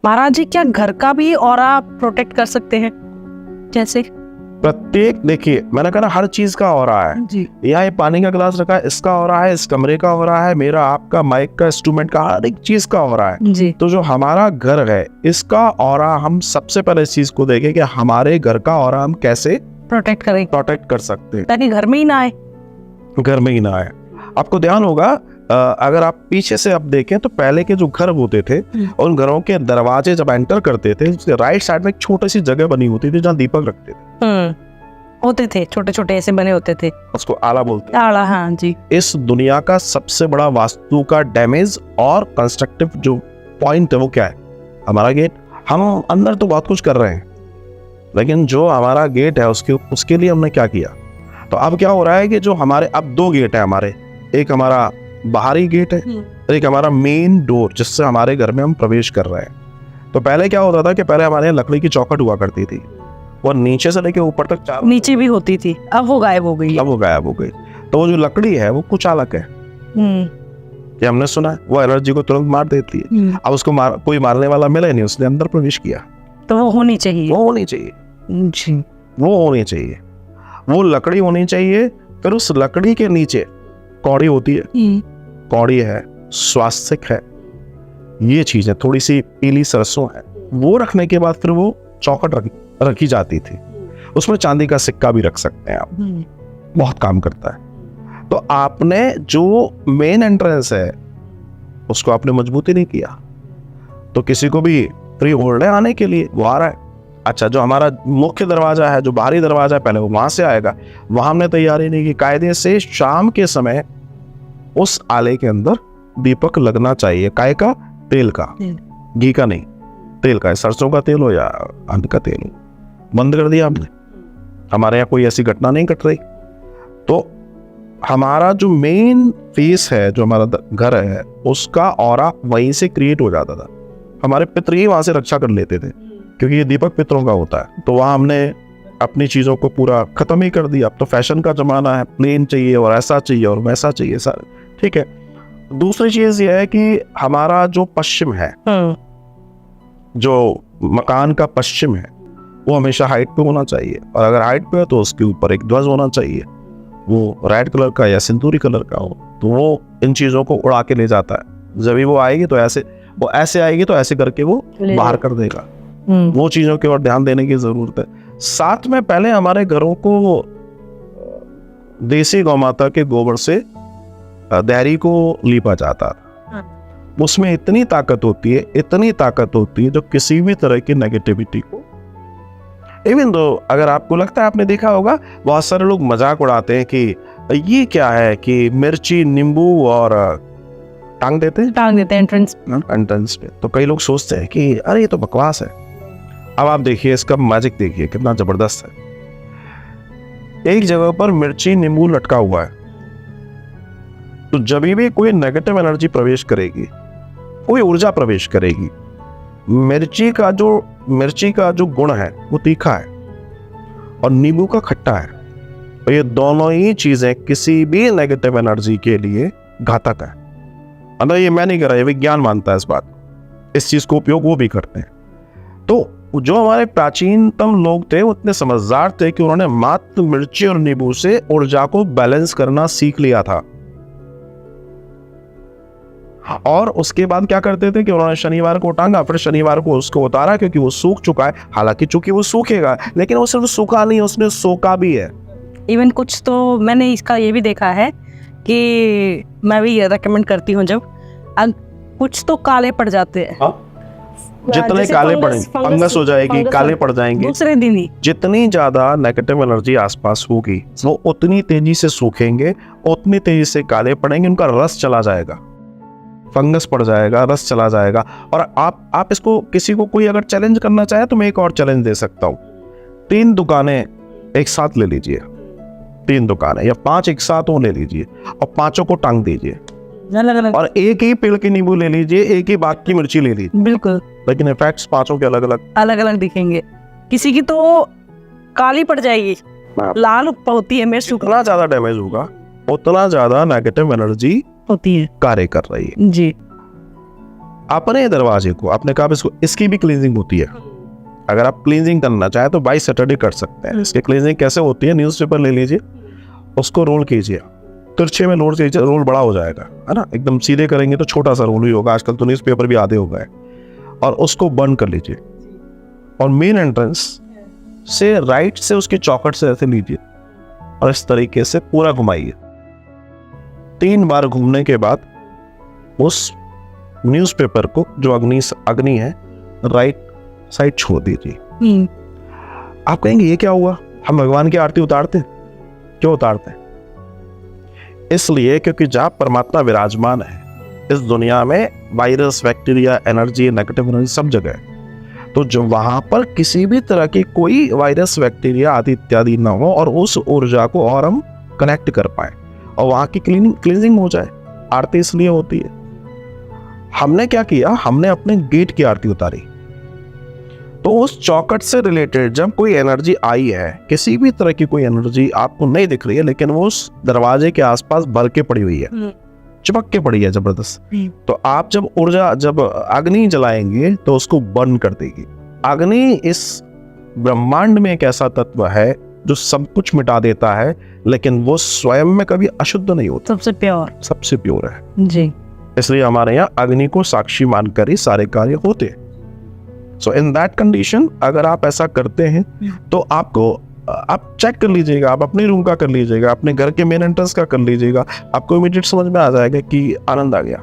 महाराज जी, क्या घर का भी ऑरा प्रोटेक्ट कर सकते हैं? जैसे प्रत्येक, देखिए मैंने कहा ना, हर चीज का ऑरा है जी। यहाँ ये पानी का गिलास रखा है, इसका ऑरा है, इस कमरे का ऑरा है, मेरा आपका माइक का इंस्ट्रूमेंट का, हर एक चीज का ऑरा है जी। तो जो हमारा घर है इसका ऑरा, हम सबसे पहले इस चीज को देखें कि हमारे घर का ऑरा हम कैसे प्रोटेक्ट कर सकते हैं ताकि घर में ही ना आए। घर में ही ना आए। आपको ध्यान होगा, अगर आप पीछे से अब देखें तो पहले के जो घर होते थे उन घरों के दरवाजे जब एंटर करते थे उसके राइट साइड में एक छोटी सी जगह बनी होती थी जहाँ दीपक रखते थे। होते थे, छोटे छोटे ऐसे बने होते थे, उसको आला बोलते हैं। आला, हाँ जी। इस दुनिया का सबसे बड़ा वास्तु का डैमेज और कंस्ट्रक्टिव जो पॉइंट है वो क्या है? हमारा गेट। हम अंदर तो बहुत कुछ कर रहे हैं लेकिन जो हमारा गेट है उसके लिए हमने क्या किया? तो अब क्या हो रहा है कि जो हमारे अब दो गेट है हमारे, एक हमारा बाहरी गेट है, एक हमारा मेन डोर जिससे हमारे घर में हम प्रवेश कर रहे हैं। तो पहले क्या होता था कि पहले हमारे यहाँ लकड़ी की चौखट हुआ करती थी, वो नीचे से लेके ऊपर तक नीचे भी होती थी, अब वो गायब हो गई। तो वो जो लकड़ी है वो कुछ अलग है, ये हमने सुना है, वो एनर्जी को तुरंत मार देती है। अब उसको कोई मारने वाला मिला ही नहीं, उसने अंदर प्रवेश किया। तो वो होनी चाहिए जी, वो होनी चाहिए, वो लकड़ी होनी चाहिए। फिर उस लकड़ी के नीचे कौड़ी होती है, कौड़ी है, स्वास्तिक है, ये चीजें थोड़ी सी पीली सरसों है, वो रखने के बाद फिर वो चौखट रखी जाती थी। उसमें चांदी का सिक्का भी रख सकते हैं आप, बहुत काम करता है। तो आपने जो मेन एंट्रेंस है उसको आपने मजबूती नहीं किया, तो किसी को भी फ्री होल्ड है आने के लिए, वो आ रहा है। अच्छा, जो हमारा मुख्य दरवाजा है, जो बाहरी दरवाजा है, पहले वो वहां से आएगा, वहां हमने तैयारी नहीं की। कायदे से शाम के समय उस आले के अंदर दीपक लगना चाहिए। काय का? तेल का, घी का नहीं, तेल का, सरसों का तेल हो या अन्न का तेल हो। बंद कर दिया हमने, हमारे यहाँ कोई ऐसी घटना नहीं घट रही। तो हमारा जो मेन फेस है, जो हमारा घर है, उसका ऑरा वहीं से क्रिएट हो जाता था। हमारे पितर ही वहां से रक्षा कर लेते थे क्योंकि ये दीपक पितरों का होता है। तो वहां हमने अपनी चीजों को पूरा खत्म ही कर दिया। अब तो फैशन का जमाना है, प्लेन चाहिए और ऐसा चाहिए और वैसा चाहिए, सारे ठीक है। दूसरी चीज ये है कि हमारा जो पश्चिम है, जो मकान का पश्चिम है, वो हमेशा हाइट पे होना चाहिए, और अगर हाइट पे है तो उसके ऊपर एक ध्वज होना चाहिए, वो रेड कलर का या सिंदूरी कलर का हो, तो वो इन चीजों को उड़ा के ले जाता है। जब भी वो आएगी तो ऐसे आएगी तो ऐसे करके वो बाहर कर देगा। वो चीजों की ओर ध्यान देने की जरूरत है। साथ में पहले हमारे घरों को देसी गौमाता के गोबर से देहरी को लीपा जाता था। उसमें इतनी ताकत होती है जो किसी भी तरह की नेगेटिविटी को, इवन दो अगर आपको लगता है, आपने देखा होगा बहुत सारे लोग मजाक उड़ाते हैं कि ये क्या है कि मिर्ची, नींबू और टांग देते हैं एंट्रेंस पे। तो कई लोग सोचते हैं कि अरे ये तो बकवास है। अब आप देखिए इसका मैजिक, देखिए कितना जबरदस्त है। एक जगह पर मिर्ची, नींबू लटका हुआ है, तो जब भी कोई नेगेटिव एनर्जी प्रवेश करेगी, कोई ऊर्जा प्रवेश करेगी, मिर्ची का जो गुण है वो तीखा है और नींबू का खट्टा है, और ये दोनों ही चीजें किसी भी नेगेटिव एनर्जी के लिए घातक है। मतलब ये मैं नहीं कर रहा, ये विज्ञान मानता है इस बात, इस चीज को उपयोग वो भी करते हैं। तो जो हमारे प्राचीनतम लोग थे वो इतने समझदार थे कि उन्होंने मात्र मिर्ची और नींबू से ऊर्जा को बैलेंस करना सीख लिया था। और उसके बाद क्या करते थे कि उन्होंने शनिवार को टांगा, फिर शनिवार को उसको उतारा क्योंकि वो सूख चुका है। हालांकि चूंकि वो सूखेगा, लेकिन वो सिर्फ सूखा नहीं, उसने सोखा भी है। इवन कुछ तो मैंने इसका ये भी देखा है कि मैं भी ये रेकमेंड करती हूँ, जब कुछ तो काले पड़ जाते हैं, जितने काले पड़ेंगे, फंगस हो जाएगी, काले पड़ जाएंगे दूसरे दिन ही। जितनी ज्यादा नेगेटिव एनर्जी आसपास होगी वो उतनी तेजी से सूखेंगे, उतनी तेजी से काले पड़ेंगे, उनका रस चला जाएगा, फंगस पड़ जाएगा, रस चला जाएगा। और आप इसको, किसी को कोई अगर चैलेंज करना चाहे तो मैं एक और चैलेंज दे सकता हूँ। 3 दुकानें एक साथ ले लीजिए, 3 दुकानें या 5 एक साथ वो ले लीजिए और 5 को टांग दीजिए, और एक ही पेड़ की नींबू ले लीजिए, एक ही बाग की मिर्ची ले लीजिए, बिल्कुल, लेकिन इफेक्ट्स 5 के अलग अलग दिखेंगे। किसी की तो काली पड़ जाएगी, लाल होती है मिर्च, उतना ज्यादा डैमेज होगा, उतना ज्यादा नेगेटिव एनर्जी होती है, कार्य कर रही है जी। अपने दरवाजे को, आपने कहा इसको, इसकी भी क्लीनिंग होती है। अगर आप क्लीनिंग करना चाहें तो बाई सैटरडे कर सकते हैं। इसकी क्लीनिंग कैसे होती है, न्यूज़पेपर ले लीजिए, उसको रोल कीजिए, तिरछे में रोल कीजिए, रोल बड़ा हो जाएगा, है ना। एकदम सीधे करेंगे तो छोटा सा रोल ही होगा, आजकल तो न्यूज़पेपर भी आधे हो गए। और उसको बर्न कर लीजिए और मेन एंट्रेंस से राइट से उसकी चौखट से ऐसे लीजिए और इस तरीके से पूरा घुमाइए। 3 बार घूमने के बाद उस न्यूज़पेपर को, जो अग्नि है, राइट साइड छोड़ दीजिए। आप कहेंगे ये क्या हुआ, हम भगवान की आरती उतारते हैं? क्यों उतारते हैं? इसलिए क्योंकि जहां परमात्मा विराजमान है इस दुनिया में, virus, bacteria, energy, negative energy सब जगह है। तो जो वहां पर किसी भी तरह की कोई वायरस, बैक्टीरिया आदि इत्यादि ना हो और उस ऊर्जा को और हम कनेक्ट कर पाए और वहां की क्लीनिंग हो जाए। आरती इसलिए होती है। हमने क्या किया, हमने अपने गेट की आरती उतारी। तो उस चौखट से रिलेटेड जब कोई एनर्जी आई है, किसी भी तरह की कोई एनर्जी आपको नहीं दिख रही है, लेकिन वो उस दरवाजे के आसपास भर के पड़ी हुई है, चिपक के पड़ी है जबरदस्त, तो आप जब अग्नि जलाएंगे तो उसको बर्न कर देगी। अग्नि इस ब्रह्मांड में एक ऐसा तत्व है जो सब कुछ मिटा देता है, लेकिन वो स्वयं में कभी अशुद्ध नहीं होता, सबसे प्योर है जी। इसलिए हमारे यहाँ अग्नि को साक्षी मानकर ही सारे कार्य होते हैं। सो इन दैट कंडीशन अगर आप ऐसा करते हैं तो आप चेक कर लीजिएगा, आप अपने रूम का कर लीजिएगा, अपने घर के मेन एंट्रेंस का कर लीजिएगा, आपको इमीडिएट समझ में आ जाएगा कि आनंद आ गया।